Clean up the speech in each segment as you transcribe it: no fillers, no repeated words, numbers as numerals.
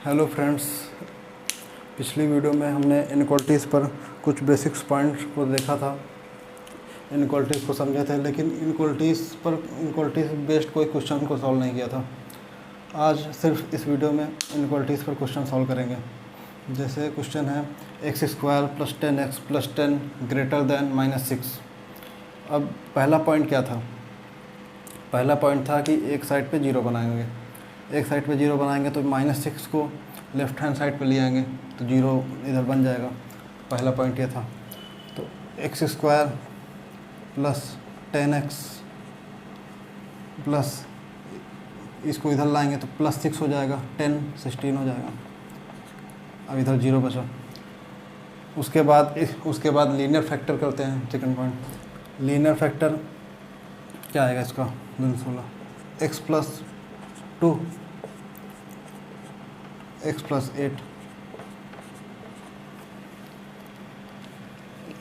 Hello friends, पिछली video में हमने इनइक्वालिटीज़ पर कुछ बेसिक्स पॉइंट्स को देखा था, इनइक्वालिटीज़ को समझे थे, लेकिन इनइक्वालिटीज़ बेस्ड कोई क्वेश्चन को सॉल्व नहीं किया था। आज सिर्फ इस वीडियो में इनइक्वालिटीज़ पर क्वेश्चन सॉल्व करेंगे। जैसे क्वेश्चन है x² + 10x + 10 > -6। अब पहला पॉइंट क्या था? पहला पॉइंट था कि एक साइड पे 0 बनाएंगे। एक साइड पे 0 बनाएंगे तो -6 को लेफ़्ट हैंड साइड पे ले आएंगे तो 0 इधर बन जाएगा। पहला पॉइंट ये था। तो x² + 10x प्लस इसको इधर लाएंगे तो +6 हो जाएगा, 10 16 हो जाएगा। अब इधर 0 बचा। उसके बाद लीनियर फैक्टर करते हैं। सेकंड पॉइंट, लीनियर फैक्टर क्या आएगा इसका? 16 x + 2 x + 8,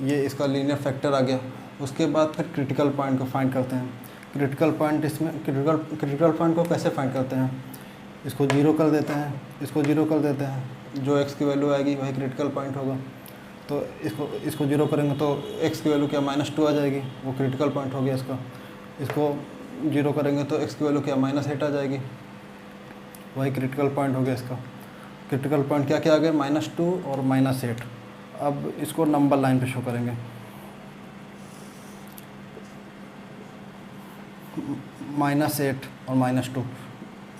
ये इसका लीनियर फैक्टर आ गया। उसके बाद फिर क्रिटिकल पॉइंट को फाइंड करते हैं। क्रिटिकल पॉइंट को कैसे फाइंड करते हैं? इसको 0 कर देते हैं, इसको 0 कर देते हैं, जो x की वैल्यू आएगी वही क्रिटिकल पॉइंट होगा। तो इसको 0 करेंगे तो x की वैल्यू क्या -2 आ जाएगी, वो क्रिटिकल पॉइंट हो गया इसका। इसको 0 करेंगे तो x की वैल्यू क्या -8 आ जाएगी, वही क्रिटिकल पॉइंट हो गया इसका। क्रिटिकल पॉइंट क्या क्या आ गए? -2 और -8। अब इसको नंबर लाइन पे शो करेंगे। -8 और -2,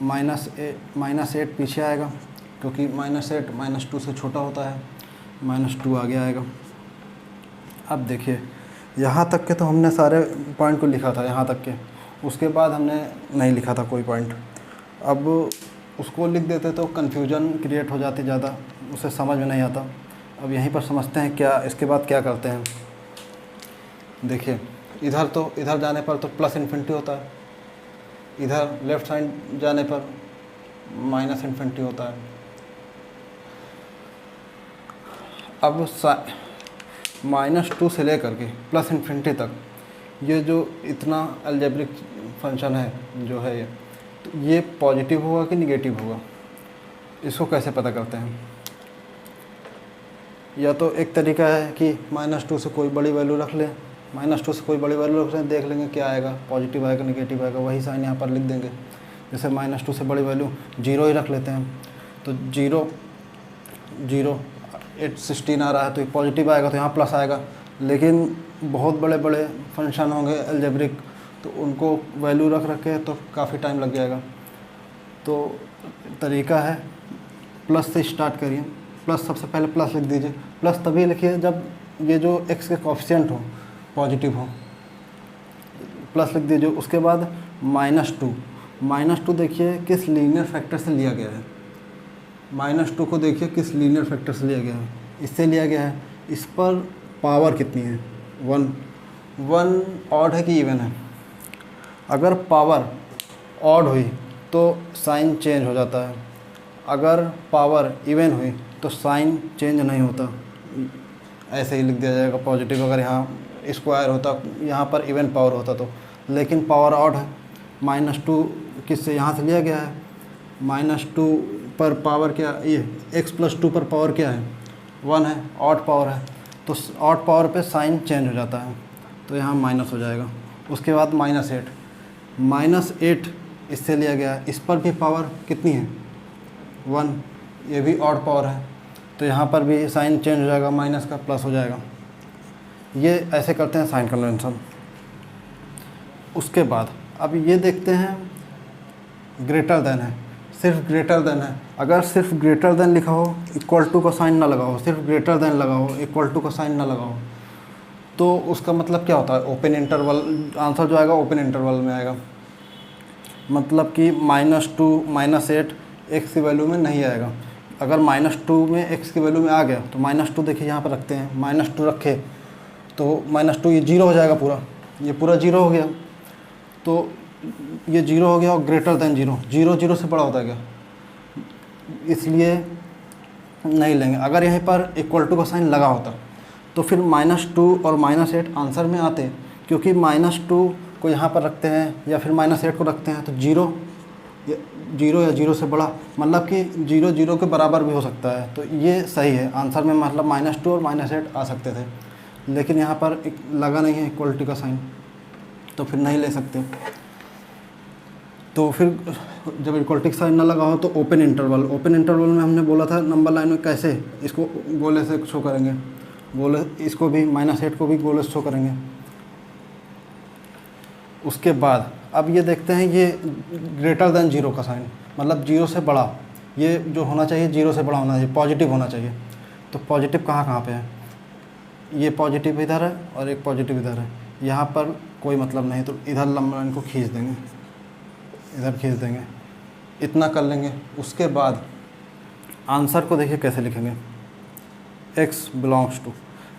-8 पीछे आएगा क्योंकि -8 -2 से छोटा होता है, -2 आगे आएगा। अब देखिए, यहाँ तक के तो हमने सारे पॉइंट को लिखा था, यहाँ तक के। उसके बाद हमने नहीं लिखा था कोई पॉइंट। अब उसको लिख देते तो कन्फ्यूजन क्रिएट हो जाती ज़्यादा, उसे समझ में नहीं आता। अब यहीं पर समझते हैं क्या इसके बाद क्या करते हैं। देखिए, इधर जाने पर तो +∞ होता है, इधर लेफ़्ट साइड जाने पर -∞ होता है। अब -2 से लेकर के +∞ तक ये जो इतना अलजेब्रिक फंक्शन है जो है ये पॉजिटिव होगा कि निगेटिव होगा, इसको कैसे पता करते हैं? या तो एक तरीका है कि -2 से कोई बड़ी वैल्यू रख लें, देख लेंगे क्या आएगा, पॉजिटिव आएगा निगेटिव आएगा, वही साइन यहाँ पर लिख देंगे। जैसे -2 से बड़ी वैल्यू 0 ही रख लेते हैं, तो 0 0 8 16 आ रहा है तो एक पॉजिटिव आएगा तो यहाँ प्लस आएगा। लेकिन बहुत बड़े बड़े फंक्शन होंगे अलजेब्रिक, तो उनको वैल्यू रख के तो काफ़ी टाइम लग जाएगा। तो तरीका है प्लस से स्टार्ट करिए। प्लस, सबसे पहले प्लस लिख दीजिए। प्लस तभी लिखिए जब ये जो x के कोएफिशिएंट हो पॉजिटिव हो, प्लस लिख दीजिए। उसके बाद -2 देखिए किस लीनियर फैक्टर से लिया गया है। -2 को देखिए किस लीनियर फैक्टर से लिया गया है, इससे लिया गया है। इस पर पावर कितनी है? 1 ऑड है कि इवन है? अगर पावर ऑड हुई तो साइन चेंज हो जाता है, अगर पावर इवन हुई तो साइन चेंज नहीं होता, ऐसे ही लिख दिया जाएगा पॉजिटिव। अगर यहाँ स्क्वायर होता, यहाँ पर इवन पावर होता तो, लेकिन पावर ऑड है। -2 किससे? यहाँ से लिया गया है। -2 पर पावर क्या? ये x + 2 पर पावर क्या है? 1 है, ऑड पावर है, तो ऑड पावर पे साइन चेंज हो जाता है, तो यहाँ माइनस हो जाएगा। उसके बाद -8 इससे लिया गया है, इस पर भी पावर कितनी है? 1, ये भी ऑड पावर है, तो यहाँ पर भी साइन चेंज हो जाएगा, माइनस का प्लस हो जाएगा। ये ऐसे करते हैं साइन कन्वेंशन। उसके बाद अब ये देखते हैं ग्रेटर देन है, सिर्फ ग्रेटर देन है। अगर सिर्फ ग्रेटर देन लिखा हो, इक्वल टू का साइन ना लगा हो, सिर्फ ग्रेटर देन लगा हो, इक्वल टू का साइन ना लगा हो, तो उसका मतलब क्या होता है? ओपन इंटरवल, आंसर जो आएगा ओपन इंटरवल में आएगा। मतलब कि -2 -8 x की वैल्यू में नहीं आएगा। अगर -2 में x की वैल्यू में आ गया तो -2 देखिए यहाँ पर रखते हैं, -2 रखे तो -2 ये 0 हो जाएगा, ये पूरा 0 हो गया। तो ये 0 हो गया और ग्रेटर देन 0 0 से बड़ा होता है क्या, इसलिए नहीं लेंगे। अगर यहीं पर इक्वल टू का साइन लगा होता तो फिर -2 और -8 आंसर में आते, क्योंकि -2 को यहाँ पर रखते हैं या फिर -8 को रखते हैं तो 0 जीरो या जीरो से बड़ा, मतलब कि जीरो जीरो के बराबर भी हो सकता है, तो ये सही है। आंसर में मतलब -2 और -8 आ सकते थे, लेकिन यहाँ पर लगा नहीं है इक्वलिटी का साइन, तो फिर नहीं ले सकते। तो फिर जब इक्वलिटी का साइन ना लगा हो तो ओपन इंटरवल में हमने बोला था नंबर लाइन में कैसे इसको गोले से शो करेंगे, गोले, इसको भी -8 को भी गोले से शो करेंगे। उसके बाद अब ये देखते हैं ये ग्रेटर देन जीरो का साइन, मतलब जीरो से बड़ा, ये जो होना चाहिए जीरो से बड़ा होना चाहिए, पॉजिटिव होना चाहिए। तो पॉजिटिव कहाँ कहाँ पे है, ये पॉजिटिव इधर है और एक पॉजिटिव इधर है, यहाँ पर कोई मतलब नहीं, तो इधर नंबर लाइन को खींच देंगे, इधर खींच देंगे, इतना कर लेंगे। उसके बाद आंसर को देखिए कैसे लिखेंगे, x बिलोंग्स टू,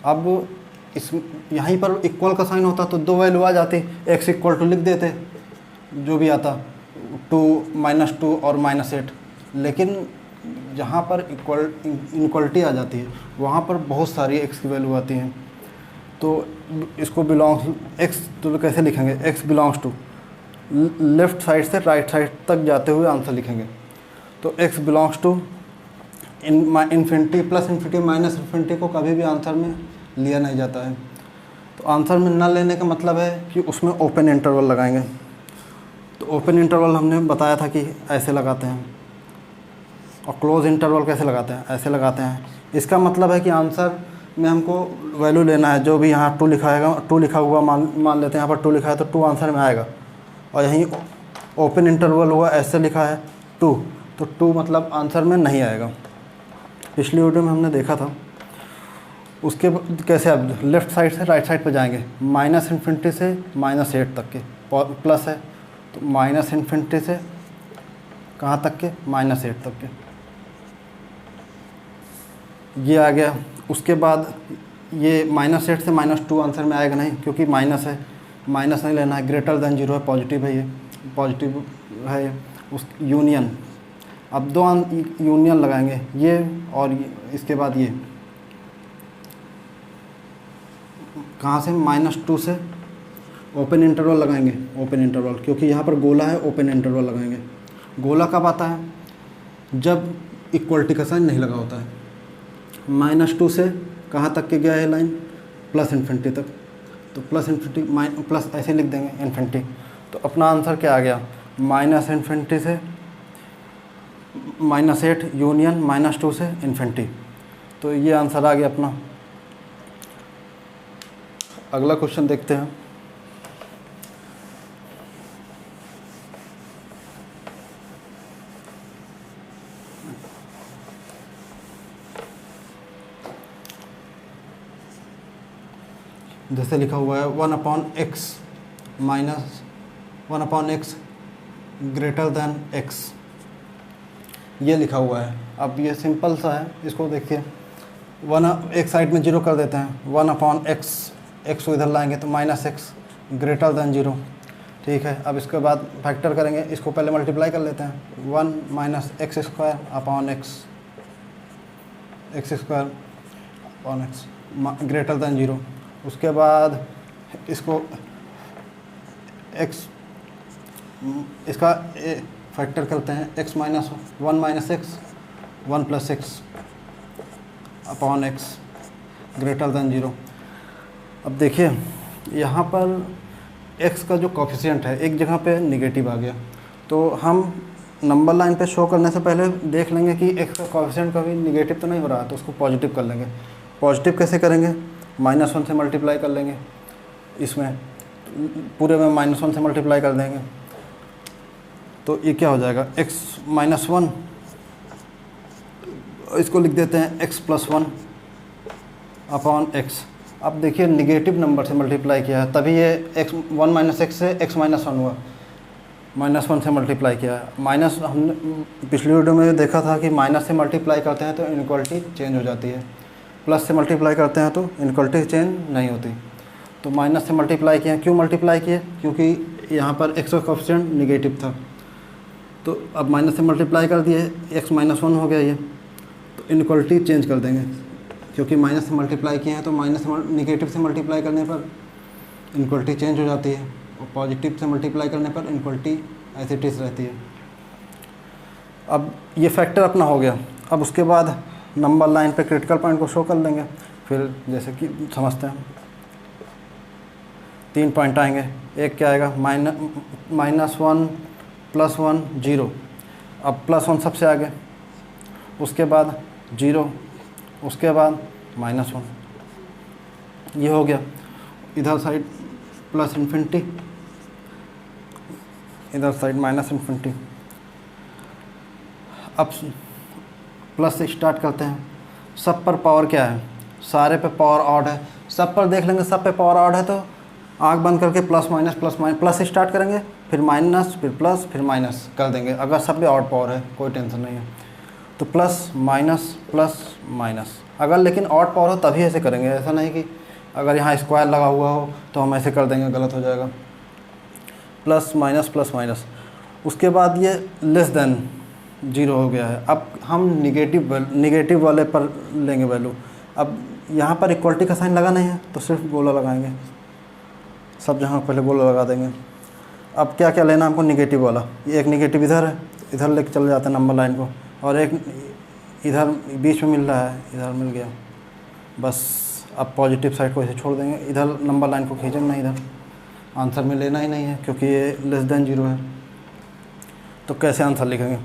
अब इस यहीं पर इक्वल का साइन होता तो दो वैल्यू आ जाती, x इक्वल टू लिख देते जो भी आता, 2 -2 और -8, लेकिन जहाँ पर इनक्वलिटी आ जाती है वहाँ पर बहुत सारी x की वैल्यू आती हैं। तो इसको बिलोंग्स x तो कैसे लिखेंगे, x belongs to, left side से राइट साइड तक जाते हुए आंसर लिखेंगे। तो x belongs to infinity plus infinity minus infinity को कभी भी आंसर में लिया नहीं जाता है। तो आंसर में न लेने का मतलब है कि उसमें ओपन इंटरवल लगाएंगे। तो ओपन इंटरवल हमने बताया था कि ऐसे लगाते हैं, और क्लोज इंटरवल कैसे लगाते हैं, ऐसे लगाते हैं। इसका मतलब है कि आंसर में हमको वैल्यू लेना है, जो भी यहाँ 2 लिखा है, 2 लिखा हुआ मान लेते हैं, यहाँ पर 2 लिखा है तो 2 आंसर में आएगा। और यहीं ओपन इंटरवल हुआ, ऐसे लिखा है 2, तो 2 मतलब आंसर में नहीं आएगा। पिछली वीडियो में हमने देखा था। उसके कैसे अब लेफ़्ट साइड से राइट साइड पे जाएंगे, -इन्फिनिटी से -8 तक के, प्लस है तो -इन्फिनिटी से कहाँ तक के, -8 तक के, ये आ गया। उसके बाद ये -8 से -2 आंसर में आएगा नहीं, क्योंकि माइनस है, माइनस नहीं लेना है, ग्रेटर देन जीरो है, पॉजिटिव है, ये पॉजिटिव है ये। उस यूनियन, अब 2 यूनियन लगाएंगे, ये और ये, इसके बाद ये कहाँ से, -2 से ओपन इंटरवल लगाएंगे, ओपन इंटरवल, क्योंकि यहाँ पर गोला है, ओपन इंटरवल लगाएंगे। गोला कब आता है, जब इक्वलिटी का साइन नहीं लगा होता है। -2 से कहाँ तक के गया है लाइन, प्लस इन्फिनिटी तक, तो प्लस इन्फिनिटी प्लस ऐसे लिख देंगे इन्फिनिटी। तो अपना आंसर क्या आ गया, -इन्फिनिटी से -8 यूनियन -2 से इन्फिनिटी। तो ये आंसर आ गया अपना। अगला क्वेश्चन देखते हैं। जैसे लिखा हुआ है 1/x minus 1/x greater than x, ये लिखा हुआ है। अब ये सिंपल सा है, इसको देखिए, एक साइड में 0 कर देते हैं, 1/x, x को इधर लाएंगे तो -x ग्रेटर देन 0, ठीक है। अब इसके बाद फैक्टर करेंगे, इसको पहले मल्टीप्लाई कर लेते हैं, 1 - x² upon x, x² upon x greater than 0। उसके बाद इसको x, इसका फैक्टर करते हैं, x - 1 - x 1 + x upon x greater than 0। अब देखिए यहाँ पर x का जो कोफिशिएंट है एक जगह पे नेगेटिव आ गया, तो हम नंबर लाइन पे शो करने से पहले देख लेंगे कि x का कोफिशिएंट कभी नेगेटिव तो नहीं हो रहा है, तो उसको पॉजिटिव कर लेंगे। पॉजिटिव कैसे करेंगे, -1 से मल्टीप्लाई कर लेंगे, इसमें पूरे में -1 से मल्टीप्लाई कर देंगे, तो ये क्या हो जाएगा, x - 1, इसको लिख देते हैं x + 1 अपॉन x। अब देखिए निगेटिव नंबर से मल्टीप्लाई किया है, तभी ये x 1 - x से x - 1 हुआ, -1 से मल्टीप्लाई किया है। माइनस हमने पिछली वीडियो में देखा था कि माइनस से मल्टीप्लाई करते हैं तो इनक्वलिटी चेंज हो जाती है, प्लस से मल्टीप्लाई करते हैं तो इनक्वलिटी चेंज नहीं होती। तो माइनस से मल्टीप्लाई किया, क्यों मल्टीप्लाई किए, क्योंकि यहाँ पर x का कोफिशिएंट निगेटिव था, तो अब माइनस से मल्टीप्लाई कर दिए, x - 1 हो गया ये, तो इनक्वलिटी चेंज कर देंगे, क्योंकि माइनस से मल्टीप्लाई किए हैं तो नेगेटिव से मल्टीप्लाई करने पर इनक्वलिटी चेंज हो जाती है, और पॉजिटिव से मल्टीप्लाई करने पर इनक्वलिटी एज इट इज़ रहती है। अब ये फैक्टर अपना हो गया। अब उसके बाद नंबर लाइन पे क्रिटिकल पॉइंट को शो कर देंगे। फिर जैसे कि समझते हैं, 3 पॉइंट आएंगे। एक क्या आएगा, -1 +1 0। अब +1 सबसे आगे, उसके बाद 0, उसके बाद -1। ये हो गया। इधर साइड +∞, इधर साइड -∞। अब प्लस से स्टार्ट करते हैं। सब पर पावर क्या है, सारे पे पावर ऑड है। सब पर देख लेंगे, सब पे पावर ऑड है तो आँख बंद करके प्लस माइनस प्लस से स्टार्ट करेंगे, फिर माइनस, फिर प्लस, फिर माइनस कर देंगे। अगर सब पे ऑड पावर है कोई टेंशन नहीं है, तो प्लस माइनस। अगर लेकिन ऑड पावर हो तभी ऐसे करेंगे, ऐसा नहीं कि अगर यहाँ स्क्वायर लगा हुआ हो तो हम ऐसे कर देंगे, गलत हो जाएगा। Plus minus. उसके बाद ये लेस देन 0 हो गया है। अब हम निगेटिव वाले पर लेंगे वैल्यू। अब यहाँ पर इक्वलिटी का साइन लगा नहीं है तो सिर्फ गोला लगाएंगे, सब जगह पहले गोला लगा देंगे। अब क्या क्या लेना हमको, निगेटिव वाला। ये एक निगेटिव इधर है, इधर लेके चले जाते हैं नंबर लाइन को, और एक इधर बीच में मिल रहा है, इधर मिल गया बस। अब पॉजिटिव साइड को ऐसे छोड़ देंगे, इधर नंबर लाइन को खींचेंगे ना, इधर आंसर में लेना ही नहीं है क्योंकि ये लेस देन 0 है। तो कैसे आंसर लिखेंगे,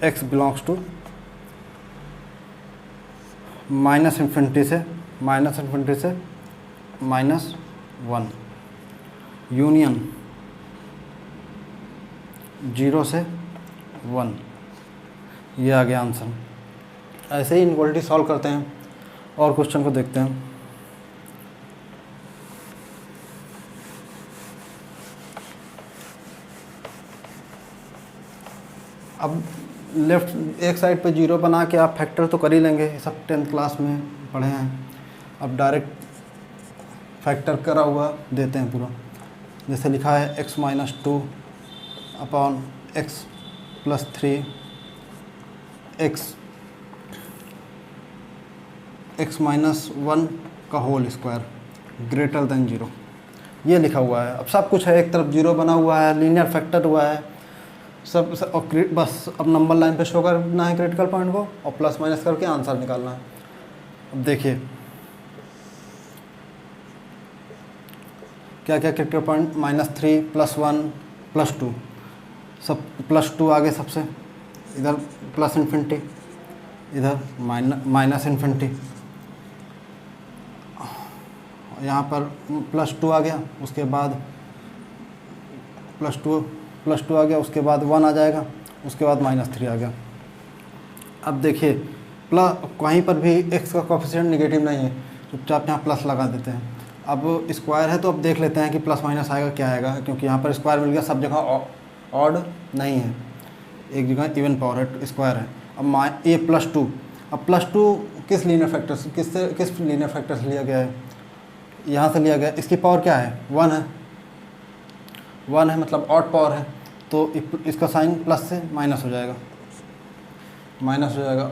x बिलोंग्स टू -∞ से -1 यूनियन 0 से 1। ये आ गया आंसर। ऐसे ही इनक्वालिटी सॉल्व करते हैं। और क्वेश्चन को देखते हैं। अब लेफ्ट एक साइड पे 0 बना के आप फैक्टर तो कर ही लेंगे, ये सब 10th क्लास में पढ़े हैं। अब डायरेक्ट फैक्टर करा हुआ देते हैं पूरा। जैसे लिखा है x - 2 अपॉन x + 3 x -1 का होल स्क्वायर ग्रेटर देन 0, ये लिखा हुआ है। अब सब कुछ है, एक तरफ 0 बना हुआ है, लीनियर फैक्टर हुआ है सब और बस अब नंबर लाइन पे शो करना है क्रिटिकल पॉइंट को और प्लस माइनस करके आंसर निकालना है। अब देखिए क्या क्या क्रिटिकल पॉइंट, -3 +1 +2, सब +2 आगे सबसे, इधर +∞, इधर -∞, यहाँ पर +2 आ गया, उसके बाद +2 आ गया, उसके बाद 1 आ जाएगा, उसके बाद -3 आ गया। अब देखिए कहीं पर भी x का कोफिशिएंट नेगेटिव नहीं है, चुपचाप यहाँ प्लस लगा देते हैं। अब स्क्वायर है तो अब देख लेते हैं कि प्लस माइनस आएगा क्या आएगा, क्योंकि यहाँ पर स्क्वायर मिल गया, सब जगह ऑड नहीं है, एक जगह इवन पावर है, स्क्वायर है। अब ये +2, अब +2 किस लीनियर फैक्टर से किस लीनियर फैक्टर से लिया गया है, यहाँ से लिया गया। इसकी पावर क्या है, 1 है, मतलब ऑड पावर है, तो इसका साइन प्लस से माइनस हो जाएगा,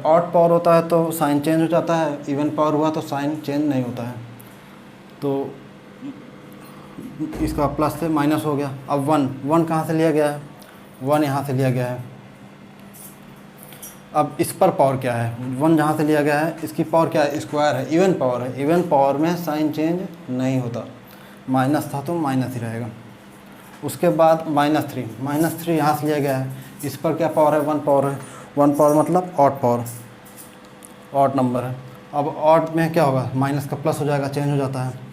ऑड पावर होता है तो साइन चेंज हो जाता है, इवन पावर हुआ तो साइन चेंज नहीं होता है। तो इसका प्लस से माइनस हो गया। अब 1 कहाँ से लिया गया है, 1 यहाँ से लिया गया है। अब इस पर पावर क्या है, 1 जहाँ से लिया गया है, इसकी पावर क्या है, स्क्वायर है, इवन पावर है, इवन पावर में साइन चेंज नहीं होता, माइनस था तो माइनस ही रहेगा। उसके बाद -3 यहाँ से लिया गया है, इस पर क्या पावर है, 1 पावर है, 1 पावर मतलब ऑड पावर, ऑड नंबर है। अब ऑड में क्या होगा, माइनस का प्लस हो जाएगा, चेंज हो जाता है।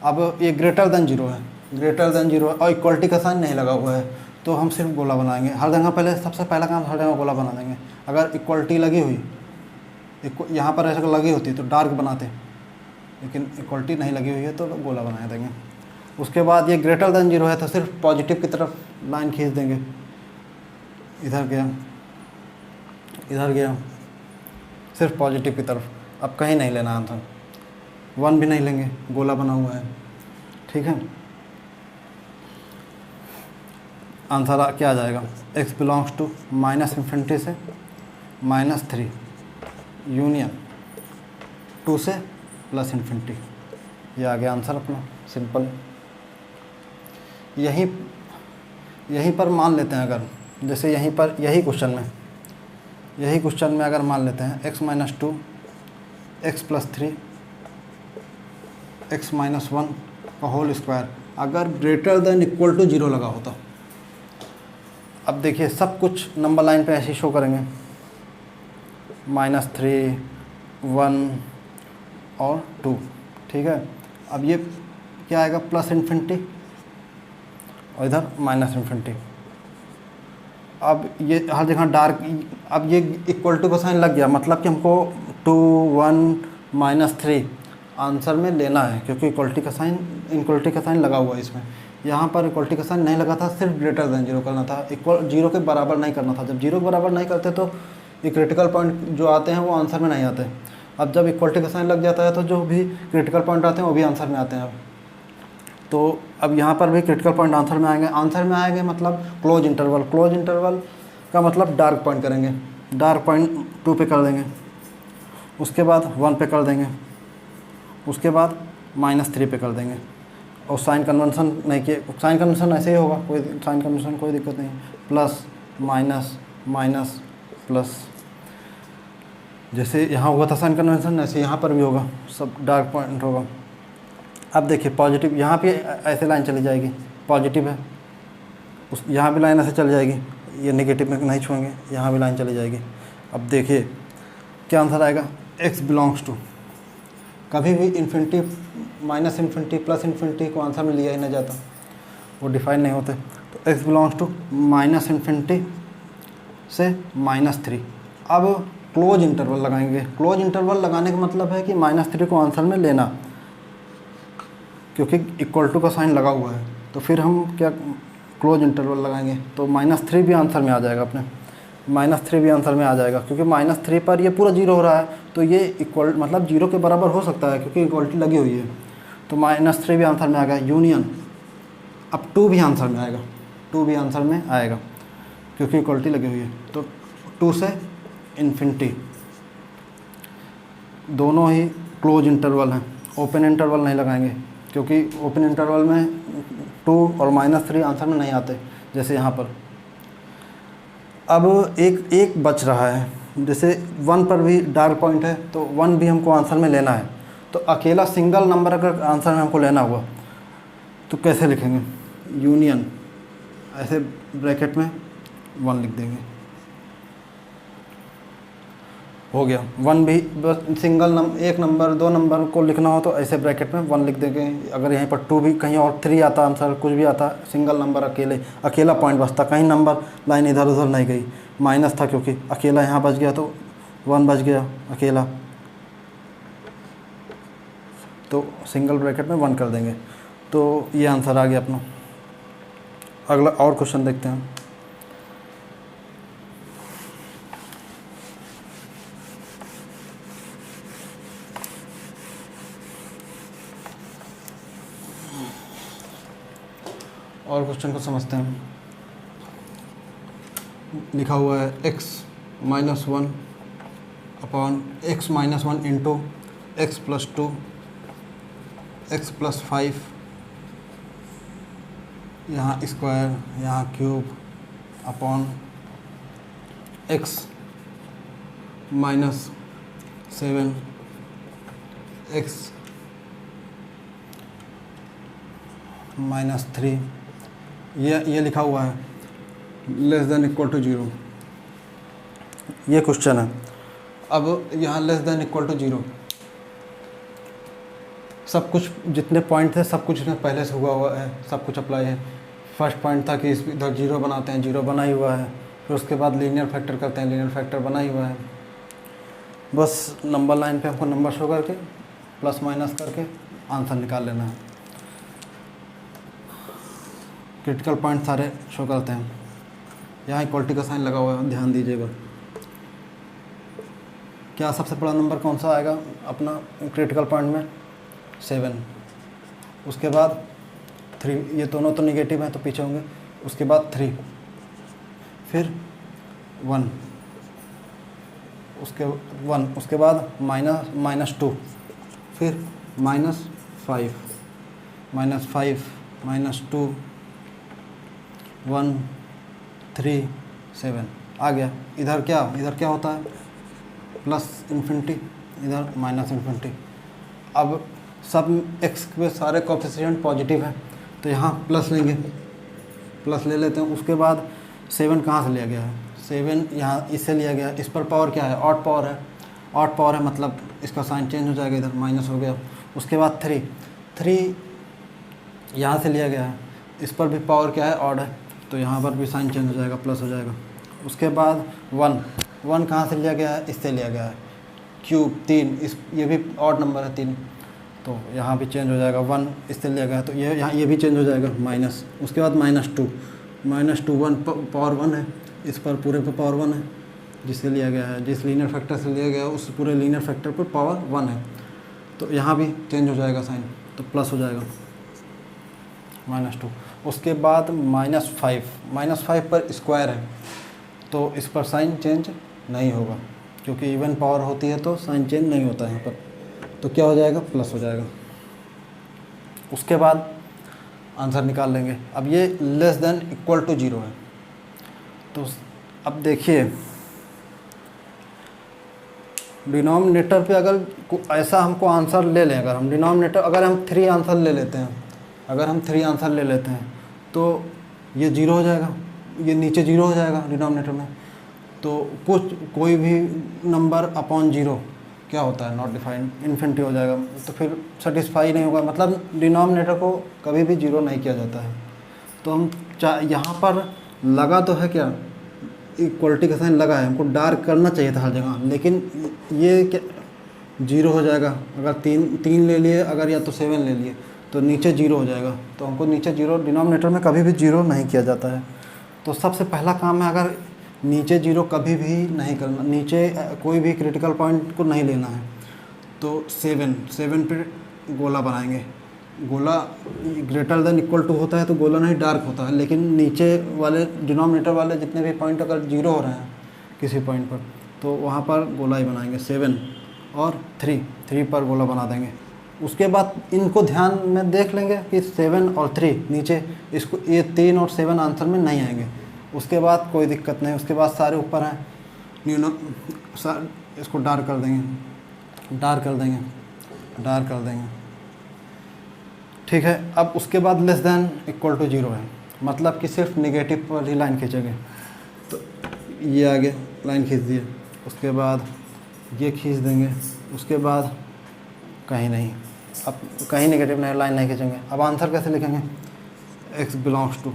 अब ये ग्रेटर देन 0 है, और इक्वलिटी का साइन नहीं लगा हुआ है, तो हम सिर्फ गोला बनाएंगे हर जगह। पहले सबसे पहला काम, हर जगह गोला बना देंगे। अगर इक्वलिटी लगी हुई, यहाँ पर ऐसा लगी होती तो डार्क बनाते, लेकिन इक्वलिटी नहीं लगी हुई है तो गोला बना देंगे। उसके बाद ये ग्रेटर देन 0 है तो सिर्फ पॉजिटिव की तरफ लाइन खींच देंगे, इधर गया, सिर्फ पॉजिटिव की तरफ। अब कहीं नहीं लेना आंसर, 1 भी नहीं लेंगे, गोला बना हुआ है, ठीक है। आंसर क्या आ जाएगा, x बिलोंग्स टू -∞ से -3 यूनियन 2 से +∞। ये आ गया आंसर अपना, सिंपल। यहीं पर मान लेते हैं, अगर जैसे यहीं पर यही क्वेश्चन में यही क्वेश्चन में अगर मान लेते हैं x minus 2 x plus 3 x minus 1 का होल स्क्वायर अगर ग्रेटर देन इक्वल टू 0 लगा होता। अब देखिए सब कुछ नंबर लाइन पे ऐसे शो करेंगे, -3 1 और 2, ठीक है। अब ये क्या आएगा, प्लस इन्फिनिटी और इधर माइनस इन्फिनिटी। अब ये हर जगह डार्क, अब ये इक्वल टू का साइन लग गया, मतलब कि हमको 2 1 -3 आंसर में लेना है, क्योंकि इक्वलिटी का साइन लगा हुआ है इसमें। यहाँ पर इक्वलिटी का साइन नहीं लगा था, सिर्फ ग्रेटर देन 0 करना था, इक्वल 0 के बराबर नहीं करना था। जब 0 के बराबर नहीं करते तो ये क्रिटिकल पॉइंट जो आते हैं वो आंसर में नहीं आते। अब जब इक्वलिटी का साइन लग जाता है तो जो भी क्रिटिकल पॉइंट आते हैं वो भी आंसर में आते हैं। तो अब यहाँ पर भी क्रिटिकल पॉइंट आंसर में आएंगे मतलब क्लोज इंटरवल का मतलब डार्क पॉइंट करेंगे, डार्क पॉइंट 2 पे कर देंगे, उसके बाद 1 पे कर देंगे, उसके बाद -3 पे कर देंगे। और साइन कन्वेंशन नहीं किए, साइन कन्वेंशन ऐसे ही होगा, कोई साइन कन्वेंशन कोई दिक्कत नहीं, प्लस माइनस माइनस प्लस, जैसे यहाँ हुआ था साइन कन्वेंशन ऐसे यहाँ पर भी होगा, सब डार्क पॉइंट होगा। अब देखिए पॉजिटिव, यहाँ पे ऐसे लाइन चली जाएगी, पॉजिटिव है, उस यहाँ भी लाइन ऐसे चली जाएगी, ये नेगेटिव में नहीं छुएंगे, यहाँ भी लाइन चली जाएगी। अब देखिए क्या आंसर आएगा, x बिलोंग्स टू, कभी भी infinity minus infinity plus infinity को आंसर में लिया ही नहीं जाता, वो डिफाइन नहीं होते। तो x belongs to minus infinity से -3। अब क्लोज इंटरवल लगाएंगे, क्लोज इंटरवल लगाने का मतलब है कि -3 को आंसर में लेना, क्योंकि इक्वल टू का साइन लगा हुआ है। तो फिर हम क्या क्लोज इंटरवल लगाएंगे, तो -3 भी आंसर में आ जाएगा अपने, -3 भी आंसर में आ जाएगा, क्योंकि -3 पर ये पूरा 0 हो रहा है, तो ये इक्वल मतलब 0 के बराबर हो सकता है, क्योंकि इक्वलिटी लगी हुई है। तो -3 भी आंसर में आ गया, यूनियन। अब 2 भी आंसर में आएगा, 2 भी आंसर में आएगा, क्योंकि इक्वलिटी लगी हुई है। तो 2 से इन्फिनिटी, दोनों ही क्लोज इंटरवल हैं, ओपन इंटरवल नहीं लगाएंगे, क्योंकि ओपन इंटरवल में 2 और -3 आंसर में नहीं आते, जैसे यहाँ पर। अब एक बच रहा है, जैसे 1 पर भी डार्क पॉइंट है, तो 1 भी हमको आंसर में लेना है। तो अकेला सिंगल नंबर अगर आंसर में हमको लेना हुआ तो कैसे लिखेंगे, यूनियन, ऐसे ब्रैकेट में 1 लिख देंगे, हो गया। 1 भी बस सिंगल एक नंबर 2 नंबर को लिखना हो तो ऐसे ब्रैकेट में 1 लिख देंगे। अगर यहीं पर 2 भी कहीं और 3 आता आंसर, कुछ भी आता, सिंगल नंबर अकेला पॉइंट बचता, कहीं नंबर लाइन इधर उधर नहीं गई, माइनस था क्योंकि अकेला यहाँ बच गया तो 1 बच गया अकेला, तो सिंगल ब्रैकेट में 1 कर देंगे। तो ये आंसर आ गया अपना। अगला और क्वेश्चन देखते हैं। और क्वेश्चन को समझते हैं। लिखा हुआ है x minus 1 upon x minus 1 into x plus 2 x plus 5, यहाँ स्क्वायर यहाँ cube upon x minus 7 x minus 3, ये लिखा हुआ है लेस देन इक्वल टू 0, ये क्वेश्चन है। अब यहाँ लेस देन इक्वल टू 0, सब कुछ जितने पॉइंट थे सब कुछ इसमें पहले से हुआ है, सब कुछ अप्लाई है। फर्स्ट पॉइंट था कि इधर 0 बनाते हैं, 0 बना ही हुआ है, फिर उसके बाद लीनियर फैक्टर करते हैं, लीनियर फैक्टर बना ही हुआ है। बस नंबर लाइन पे हमको नंबर शो करके प्लस माइनस करके आंसर निकाल लेना है। क्रिटिकल पॉइंट सारे शो करते हैं, यहाँ इक्वलिटी का साइन लगा हुआ है, ध्यान दीजिएगा। क्या सबसे बड़ा नंबर कौन सा आएगा अपना क्रिटिकल पॉइंट में, 7, उसके बाद 3, ये दोनों तो निगेटिव हैं तो पीछे होंगे, उसके बाद 3, फिर 1, उसके बाद -2, फिर -5, -2 1 3 7, आ गया। इधर क्या होता है, प्लस इन्फिनिटी, इधर माइनस इन्फिनिटी। अब सब x के सारे कोफिशिएंट पॉजिटिव है तो यहाँ प्लस लेंगे, प्लस ले लेते हैं। उसके बाद 7 कहाँ से लिया गया है, 7 यहाँ इससे लिया गया है। इस पर पावर क्या है, ऑड पावर है, ऑड पावर है मतलब इसका साइन चेंज हो जाएगा, इधर माइनस हो गया। उसके बाद 3 यहाँ से लिया गया है, इस पर भी पावर क्या है, ऑड है, तो यहाँ पर भी साइन चेंज हो जाएगा, प्लस हो जाएगा। उसके बाद 1 कहाँ से लिया गया है, इससे लिया गया है, क्यूब 3, इस ये भी ऑड नंबर है 3, तो यहाँ भी चेंज हो जाएगा। 1 इससे लिया गया है तो ये भी चेंज हो जाएगा, माइनस। उसके बाद -2 1 पावर 1 है, इस पर पूरे पर पावर 1 है, जिससे लिया गया है, जिस लीनियर फैक्टर से लिया गया है उस पूरे लीनियर फैक्टर पर पावर 1 है, तो यहाँ भी चेंज हो जाएगा साइन, तो प्लस हो जाएगा -2। उसके बाद -5 पर स्क्वायर है तो इस पर साइन चेंज नहीं होगा, क्योंकि इवन पावर होती है तो साइन चेंज नहीं होता है यहाँ पर, तो क्या हो जाएगा, प्लस हो जाएगा। उसके बाद आंसर निकाल लेंगे। अब ये लेस देन इक्वल टू 0 है, तो अब देखिए डिनोमिनेटर पे अगर ऐसा हमको आंसर ले लें, अगर हम डिनोमिनेटर अगर हम 3 आंसर ले लेते हैं, अगर हम 3 आंसर ले लेते हैं तो ये 0 हो जाएगा, ये नीचे 0 हो जाएगा डिनोमिनेटर में। तो कोई भी नंबर अपॉन 0 क्या होता है, नॉट डिफाइंड, इन्फिनिटी हो जाएगा, तो फिर सेटिस्फाई नहीं होगा, मतलब डिनोमिनेटर को कभी भी 0 नहीं किया जाता है। तो हम यहाँ पर लगा तो है क्या, इक्वलिटी का साइन लगा है, हमको डार्क करना चाहिए था हर जगह, लेकिन ये क्या 0 हो जाएगा। अगर 3 ले लिए, अगर या तो 7 ले लिए तो नीचे 0 हो जाएगा, तो हमको नीचे 0, डिनोमिनेटर में कभी भी 0 नहीं किया जाता है। तो सबसे पहला काम है, अगर नीचे 0 कभी भी नहीं करना, नीचे कोई भी क्रिटिकल पॉइंट को नहीं लेना है, तो 7 पे गोला बनाएंगे। गोला ग्रेटर देन इक्वल टू होता है तो गोला नहीं डार्क होता है, लेकिन नीचे वाले डिनोमिनेटर वाले जितने भी पॉइंट अगर 0 हो रहे हैं किसी पॉइंट पर, तो वहाँ पर गोला ही बनाएंगे। 7 और 3 पर गोला बना देंगे। उसके बाद इनको ध्यान में देख लेंगे कि 7 और 3 नीचे, इसको ये 3 और 7 आंसर में नहीं आएंगे। उसके बाद कोई दिक्कत नहीं, उसके बाद सारे ऊपर हैं, इसको डार्क कर देंगे, ठीक है। अब उसके बाद लेस देन इक्वल टू 0 है, मतलब कि सिर्फ नेगेटिव पर ही लाइन खींचेंगे, तो ये आगे लाइन खींच दिए, उसके बाद ये खींच देंगे, उसके बाद कहीं नहीं, अब कहीं नेगेटिव नहीं, लाइन नहीं खींचेंगे। अब आंसर कैसे लिखेंगे, x बिलोंग्स टू,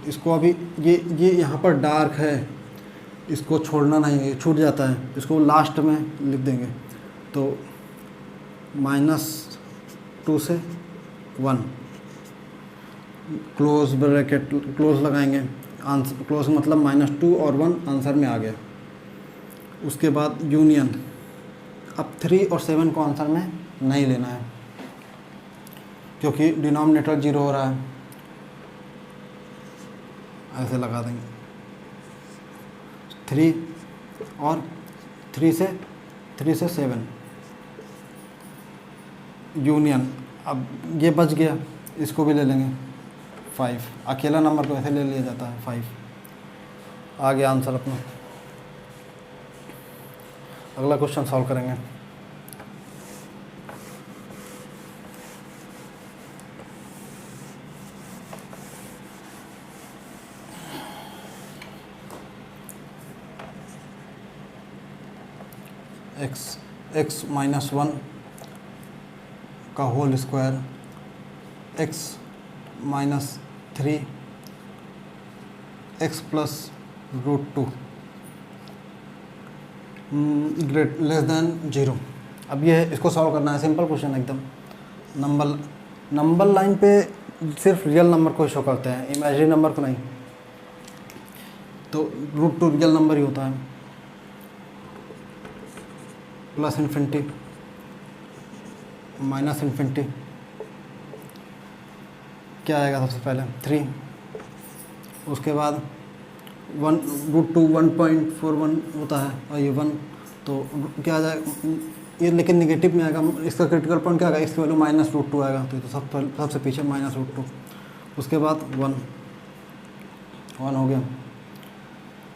इसको अभी ये यहाँ पर डार्क है, इसको छोड़ना नहीं है, ये छूट जाता है, इसको लास्ट में लिख देंगे। तो -2 से 1 क्लोज ब्रैकेट, क्लोज लगाएंगे, आंसर क्लोज मतलब -2 और 1 आंसर में आ गया। उसके बाद यूनियन, अब 3 और 7 को आंसर में नहीं लेना है, क्योंकि डिनोमिनेटर 0 हो रहा है, ऐसे लगा देंगे। 3 से 7 यूनियन, अब ये बच गया, इसको भी ले लेंगे। 5 अकेला नंबर को ऐसे ले लिया जाता है, 5 आ गया आंसर अपना। अगला क्वेश्चन सॉल्व करेंगे। x -1 का whole square, x -3 x + √2 great less than 0। अब ये इसको सॉल्व करना है, सिंपल क्वेश्चन एकदम। नंबर लाइन पे सिर्फ रियल नंबर को शो करते हैं, इमेजिनरी नंबर को नहीं, तो √2 रियल नंबर ही होता है। प्लस इन्फिनिटी, माइनस इन्फिनिटी, क्या आएगा सबसे पहले 3, उसके बाद 1 √2 1.41 होता है, और ये 1, तो क्या आ जाएगा ये, लेकिन नेगेटिव में आएगा, इसका क्रिटिकल पॉइंट क्या आएगा, इसकी वैल्यू -√2 आएगा, तो सबसे पीछे -√2। उसके बाद 1, 1 हो गया।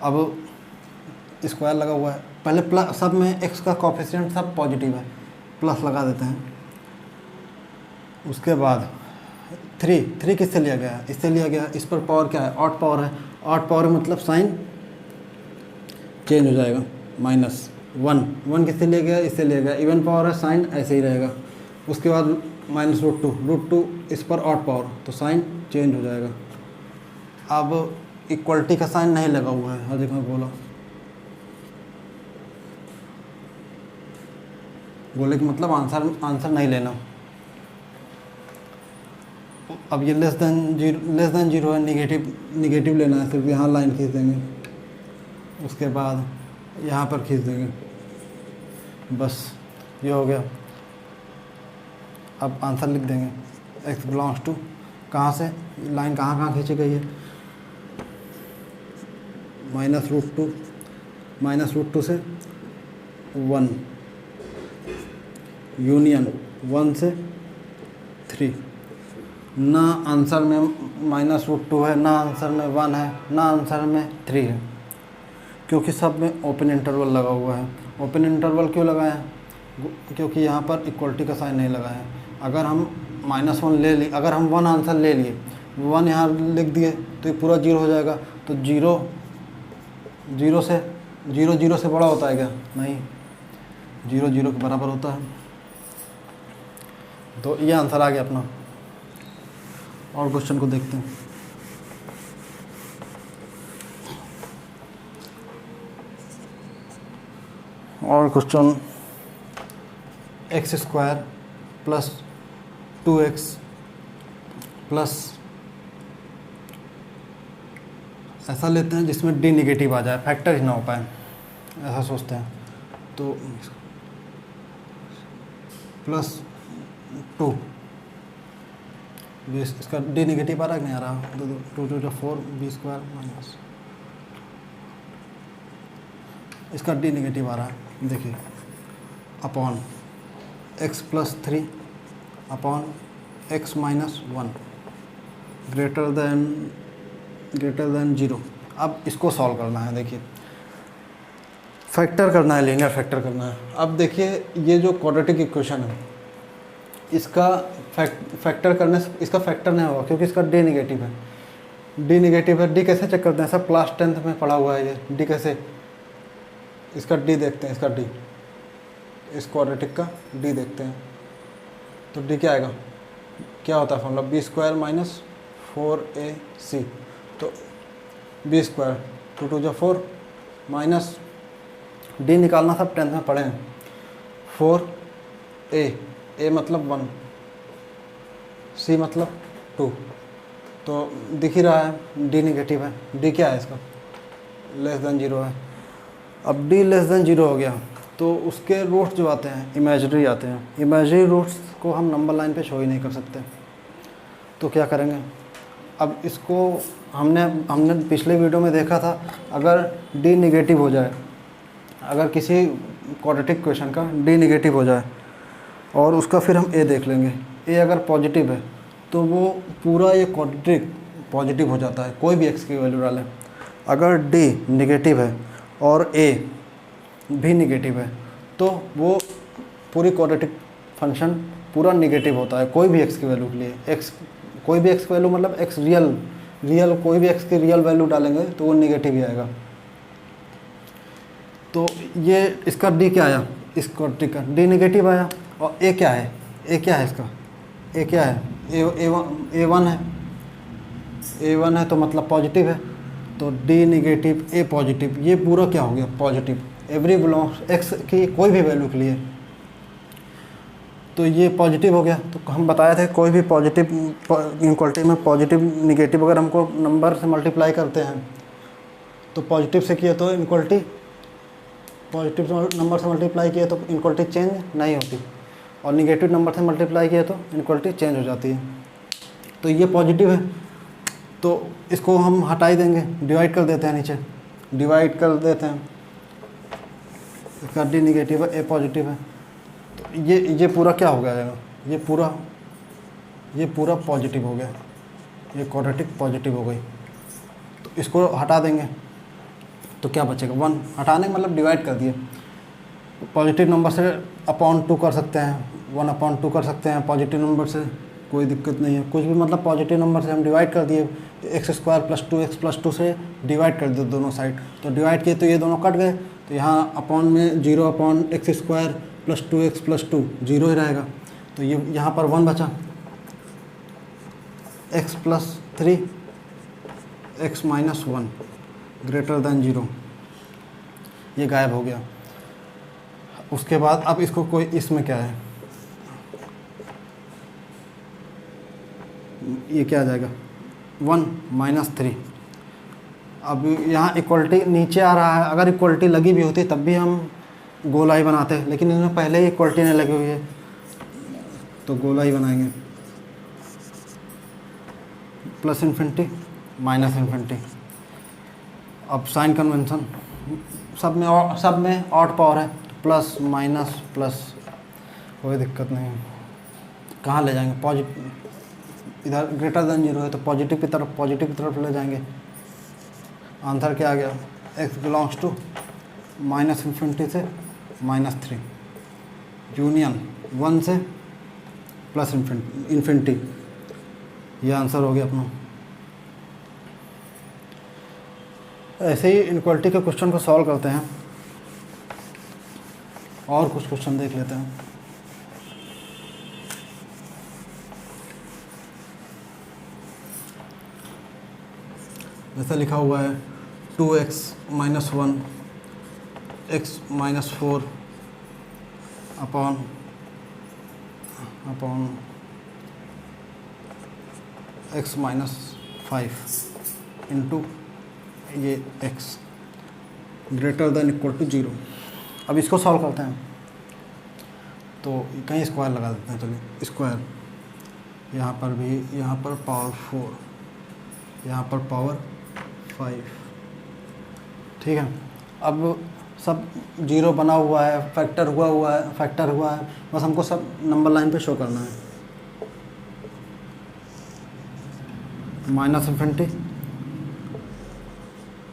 अब स्क्वायर लगा हुआ है, पहले प्लस, सब में x का कोफिशिएंट सब पॉजिटिव है, प्लस लगा देते हैं। उसके बाद 3 किससे लिया गया है, इससे लिया गया है। इस पर पावर क्या है, ऑड पावर है। ऑड पावर मतलब साइन चेंज हो जाएगा, -1 किससे लिया गया, इससे लिया गया। इवन पावर है, साइन ऐसे ही रहेगा। उसके बाद -√2 इस पर ऑड पावर, तो साइन चेंज हो जाएगा। अब इक्वलिटी का साइन नहीं लगा हुआ है, देखो मैं बोले कि मतलब आंसर नहीं लेना। अब ये लेस देन जीरो है, निगेटिव लेना है, सिर्फ यहाँ लाइन खींच देंगे, उसके बाद यहाँ पर खींच देंगे, बस ये हो गया। अब आंसर लिख देंगे, x बिलोंग्स टू, कहाँ से लाइन कहाँ खींची गई है, -√2 से 1, यूनियन 1 से 3। ना आंसर में -√2 है, ना आंसर में 1 है, ना आंसर में 3 है, क्योंकि सब में ओपन इंटरवल लगा हुआ है। ओपन इंटरवल क्यों लगाया है, क्योंकि यहाँ पर इक्वलिटी का साइन नहीं लगा है। अगर हम -1 ले लिए, अगर हम 1 आंसर ले लिए, 1 यहाँ लिख दिए तो ये पूरा 0 हो जाएगा। तो 0 से बड़ा होता है क्या, नहीं, 0 के बराबर होता है। तो ये आंसर आ गया अपना। और क्वेश्चन को देखते हैं। और क्वेश्चन, x² + 2x प्लस, ऐसा लेते हैं जिसमें d निगेटिव आ जाए, फैक्टर ही ना हो पाए, ऐसा सोचते हैं। तो +2, इसका d निगेटिव आ रहा है कि नहीं आ रहा, 2 × 4 b² माइनस, इसका d निगेटिव आ रहा है, देखिए, upon x + 3 upon x - 1 greater than 0। अब इसको सॉल्व करना है, देखिए फैक्टर करना है, लीनियर फैक्टर करना है। अब देखिए ये जो क्वाड्रेटिक इक्वेशन है, इसका फैक्टर करने से इसका फैक्टर नहीं होगा, क्योंकि इसका d निगेटिव है। d कैसे चेक करते हैं, सब क्लास 10th में पढ़ा हुआ है ये। d कैसे, इसका d देखते हैं, इसका d, इस क्वाड्रेटिक का d देखते हैं। तो d क्या आएगा, क्या होता है फॉर्मूला, b² - 4ac। तो b², 2 × 2 = 4 माइनस d निकालना सब 10th में पढ़े हैं, 4a मतलब 1, c मतलब 2। तो दिख ही रहा है d निगेटिव है, d क्या है इसका, <0 है। अब d <0 हो गया तो उसके रूट्स जो आते हैं इमेजिनरी आते हैं। इमेजिनरी रूट्स को हम नंबर लाइन पे शो ही नहीं कर सकते, तो क्या करेंगे। अब इसको हमने पिछले वीडियो में देखा था, अगर d निगेटिव हो जाए, अगर किसी क्वाड्रेटिक क्वेश्चन का d निगेटिव हो जाए और उसका फिर हम a देख लेंगे, a अगर पॉजिटिव है तो वो पूरा ये क्वाड्रेटिक पॉजिटिव हो जाता है, कोई भी x की वैल्यू डालें। अगर d निगेटिव है और a भी निगेटिव है तो वो पूरी क्वाड्रेटिक फंक्शन पूरा निगेटिव होता है, कोई भी x की वैल्यू के लिए। x कोई भी x की वैल्यू मतलब x रियल कोई भी x की रियल वैल्यू डालेंगे तो वो निगेटिव ही आएगा। तो ये इसका d क्या आया, इस क्वाड्रेटिक का d निगेटिव आया। और a क्या है, a क्या है इसका, a क्या है, a1 है, a1 है तो मतलब पॉजिटिव है। तो d निगेटिव a पॉजिटिव, ये पूरा क्या हो गया, पॉजिटिव। एवरी बिलोंग्स x की कोई भी वैल्यू के लिए, तो ये पॉजिटिव हो गया। तो हम बताए थे कोई भी पॉजिटिव इक्वलिटी में पॉजिटिव निगेटिव अगर हमको नंबर से मल्टीप्लाई करते हैं तो पॉजिटिव से किए तो इक्वलिटी, पॉजिटिव नंबर से मल्टीप्लाई किए तो इक्वलिटी चेंज नहीं होती, और निगेटिव नंबर से मल्टीप्लाई किए तो इक्वलिटी चेंज हो जाती है। तो ये पॉजिटिव है तो इसको हम हटा ही देंगे, डिवाइड कर देते हैं, नीचे डिवाइड कर देते हैं। इसका d निगेटिव है, a पॉजिटिव है, तो ये पूरा क्या हो गया, ये पूरा पॉजिटिव हो गया, ये क्वाड्रेटिक पॉजिटिव हो गई। तो इसको हटा देंगे तो क्या बचेगा 1, हटाने का मतलब डिवाइड कर दिए। पॉजिटिव नंबर से अपॉन 2 कर सकते हैं, 1/2 कर सकते हैं पॉजिटिव नंबर से, कोई दिक्कत नहीं है। कुछ भी मतलब पॉजिटिव नंबर से हम डिवाइड कर दिए, x² + 2x + 2 से डिवाइड कर दिए दोनों साइड, तो डिवाइड किए तो ये दोनों कट गए, तो यहाँ अपॉन में 0/x² + 2x + 2 0 ही रहेगा। तो ये यहाँ पर 1 बचा, x + 3 x - 1 > 0, ये गायब हो गया। उसके बाद अब इसको कोई, इसमें क्या है, ये क्या आ जाएगा 1 - 3। अब यहाँ इक्वलिटी नीचे आ रहा है, अगर इक्वलिटी लगी भी होती तब भी हम गोला ही बनाते हैं, लेकिन इनमें पहले ही इक्वलिटी नहीं लगी हुई है तो गोला ही बनाएंगे। +∞ -∞। अब साइन कन्वेंशन, सब में ऑड पावर है, प्लस माइनस प्लस, कोई दिक्कत नहीं है। कहाँ ले जाएंगे, पॉजिटिव, इधर > 0 है तो पॉजिटिव की तरफ ले जाएंगे। आंसर क्या आ गया, x बिलोंग्स टू -∞ से -3, यूनियन 1 से +∞, ये आंसर हो गया अपना। ऐसे ही इनक्वालिटी के क्वेश्चन को सॉल्व करते हैं, और कुछ क्वेश्चन देख लेते हैं। जैसा लिखा हुआ है 2x - 1 x - 4 upon x - 5 into ये x > 0। अब इसको सॉल्व करते हैं, तो कहीं स्क्वायर लगा देते हैं। चलिए स्क्वायर, यहाँ पर भी, यहाँ पर पावर 4, यहाँ पर पावर 5, ठीक है। अब सब 0 बना हुआ है, फैक्टर हुआ है, बस हमको सब नंबर लाइन पे शो करना है। -∞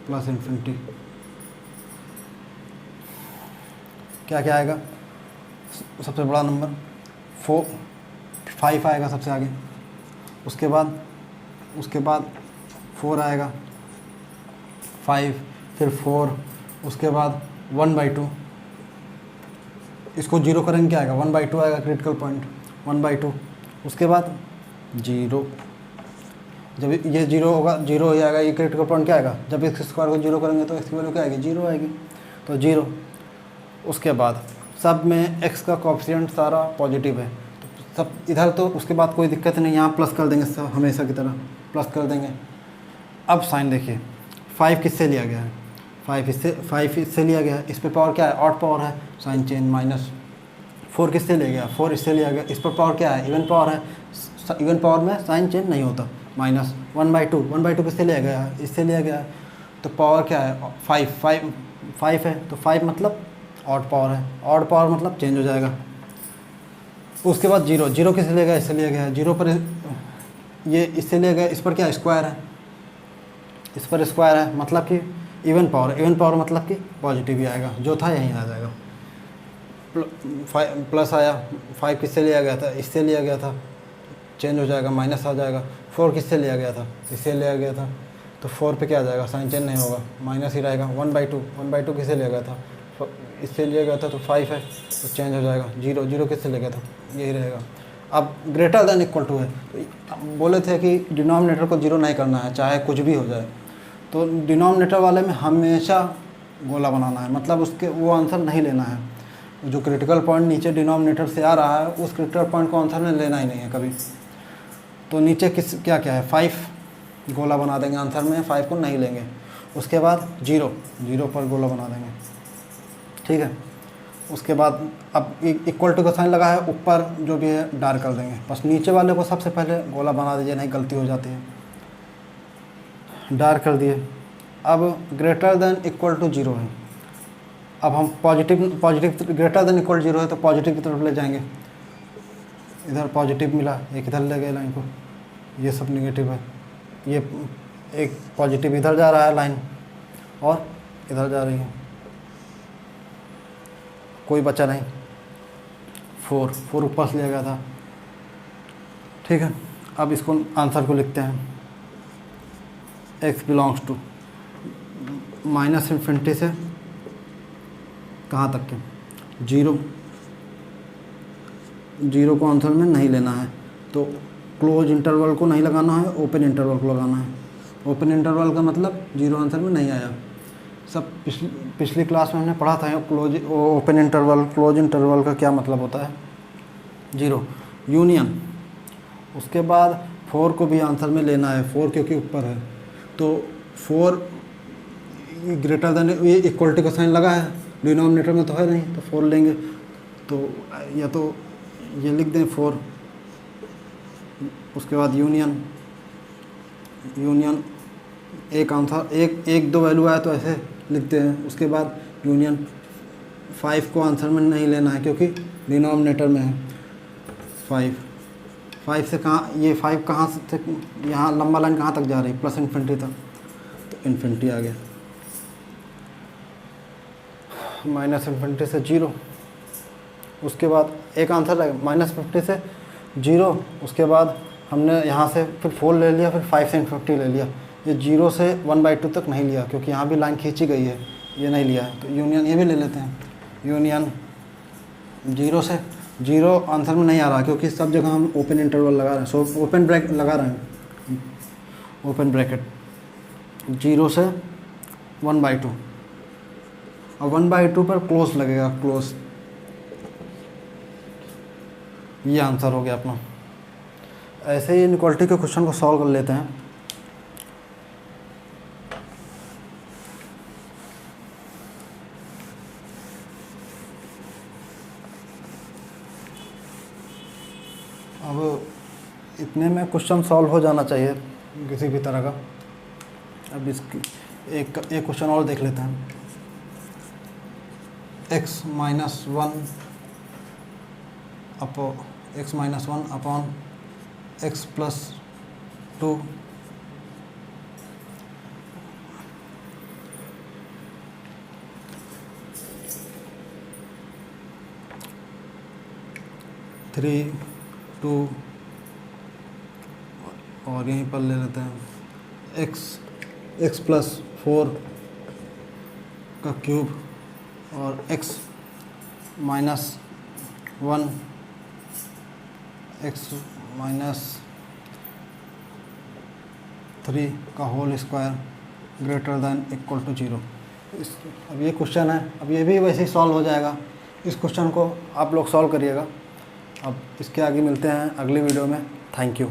+∞, क्या क्या आएगा, सबसे बड़ा नंबर 5 आएगा सबसे आगे, उसके बाद 4 आएगा, 5, फिर 4, उसके बाद 1/2, इसको 0 करेंगे क्या आएगा, 1/2 आएगा, क्रिटिकल पॉइंट 1/2, उसके बाद 0, जब ये 0 होगा, 0 हो जाएगा, ये क्रिटिकल पॉइंट क्या आएगा, जब x² को 0 करेंगे तो इसकी वैल्यू क्या आएगी, 0 आएगी, तो 0। उसके बाद सब में x का कोएफिशिएंट सारा पॉजिटिव है, तो सब इधर, तो उसके बाद कोई दिक्कत नहीं, यहाँ प्लस कर देंगे, सब हमेशा की तरह प्लस कर देंगे। अब साइन देखिए, 5 किससे लिया गया है, 5 इससे लिया गया है, इस पर पावर क्या है, ऑड पावर है, साइन चेंज माइनस। 4 किससे लिया गया, 4 इससे लिया गया, इस पर पावर क्या है, इवन पावर है, इवन पावर में साइन चेंज नहीं होता, माइनस। 1/2 किससे लिया गया है, इससे लिया गया है, तो पावर क्या है, 5 है, तो 5 मतलब ऑड पावर है, ऑड पावर मतलब चेंज हो जाएगा। उसके बाद 0 किससे लिया गया, इससे लिया गया है, 0 पर ये इससे लिया गया, इस पर क्या स्क्वायर है, इस पर स्क्वायर है, मतलब कि इवन पावर मतलब कि पॉजिटिव ही आएगा, जो था यहीं आ जाएगा। प्लस आया, 5 किससे लिया गया था, इससे लिया गया था, चेंज हो जाएगा, माइनस आ जाएगा। 4 किससे लिया गया था, इससे लिया गया था, तो 4 पे क्या आ जाएगा, साइन चेंज नहीं होगा, माइनस ही रहेगा। 1/2 किससे लिया गया था, इससे लिया गया था, तो 5 है, तो चेंज हो जाएगा। 0 किससे लिया गया था, यही रहेगा। अब > है, तो बोले थे कि डिनोमिनेटर को 0 नहीं करना है, चाहे कुछ भी हो जाए, तो डिनोमिनेटर वाले में हमेशा गोला बनाना है, मतलब उसके वो आंसर नहीं लेना है। जो क्रिटिकल पॉइंट नीचे डिनोमिनेटर से आ रहा है, उस क्रिटिकल पॉइंट को आंसर में लेना ही नहीं है कभी। तो नीचे क्या क्या है, 5 गोला बना देंगे आंसर में, 5 को नहीं लेंगे। उसके बाद 0 पर गोला बना देंगे, ठीक है। उसके बाद अब इक्वल टू का साइन लगा है, ऊपर जो भी है डार्क कर देंगे, बस नीचे वाले को सबसे पहले गोला बना दीजिए, नहीं गलती हो जाती है। डार्क कर दिए। अब > 0 है, अब हम पॉजिटिव > 0 है तो पॉजिटिव की तरफ ले जाएंगे। इधर पॉजिटिव मिला, एक इधर ले गए लाइन को, ये सब निगेटिव है, ये एक पॉजिटिव इधर जा रहा है लाइन और इधर जा रही है, कोई बचा नहीं, 4 ऊपर से लिया गया था। ठीक है, अब इसको आंसर को लिखते हैं। x बिलोंग्स टू -∞ से कहाँ तक के, 0 को आंसर में नहीं लेना है, तो क्लोज इंटरवल को नहीं लगाना है, ओपन इंटरवल को लगाना है। ओपन इंटरवल का मतलब 0 आंसर में नहीं आया। सब पिछली क्लास में हमने पढ़ा था ओपन इंटरवल क्लोज इंटरवल का क्या मतलब होता है, 0 यूनियन। उसके बाद 4 को भी आंसर में लेना है, 4 क्योंकि ऊपर है, तो 4 ग्रेटर देन ये इक्वलिटी का साइन लगा है, डिनोमिनेटर में तो है नहीं, तो 4 लेंगे। तो या तो ये लिख दें 4, उसके बाद यूनियन एक आंसर एक दो वैल्यू आया तो ऐसे लिखते हैं। उसके बाद यूनियन 5 को आंसर में नहीं लेना है क्योंकि डिनोमिनेटर में है 5 से कहाँ, ये 5 कहाँ से यहाँ लंबा लाइन कहाँ तक जा रही है, +∞ तक, तो इन्फिनिटी आ गया। -∞ से 0, उसके बाद एक आंसर लगे -50 से 0, उसके बाद हमने यहाँ से फिर 4 ले लिया, फिर 5 से इन्फिनिटी ले लिया। ये 0 से 1/2 तक नहीं लिया क्योंकि यहाँ भी लाइन खींची गई है, ये नहीं लिया है, तो यूनियन ये भी ले लेते हैं। यूनियन 0 से 0 आंसर में नहीं आ रहा क्योंकि सब जगह हम ओपन इंटरवल लगा रहे हैं, सो ओपन ब्रैकेट लगा रहे हैं, ओपन ब्रैकेट 0 से 1/2, और 1/2 पर क्लोज लगेगा, क्लोज। ये आंसर हो गया अपना। ऐसे ही इनइक्वालिटी के क्वेश्चन को सॉल्व कर लेते हैं। अब इतने में क्वेश्चन सॉल्व हो जाना चाहिए किसी भी तरह का। अब इसकी एक क्वेश्चन और देख लेते हैं। x - 1 अपॉन x + 2 3 2 और यहीं पर ले लेते हैं x + 4 का क्यूब और x - 1 x - 3 का whole square greater than equal to 0। अब ये क्वेश्चन है, अब ये भी वैसे ही सॉल्व हो जाएगा। इस क्वेश्चन को आप लोग सॉल्व करिएगा। अब इसके आगे मिलते हैं अगली वीडियो में। Thank you.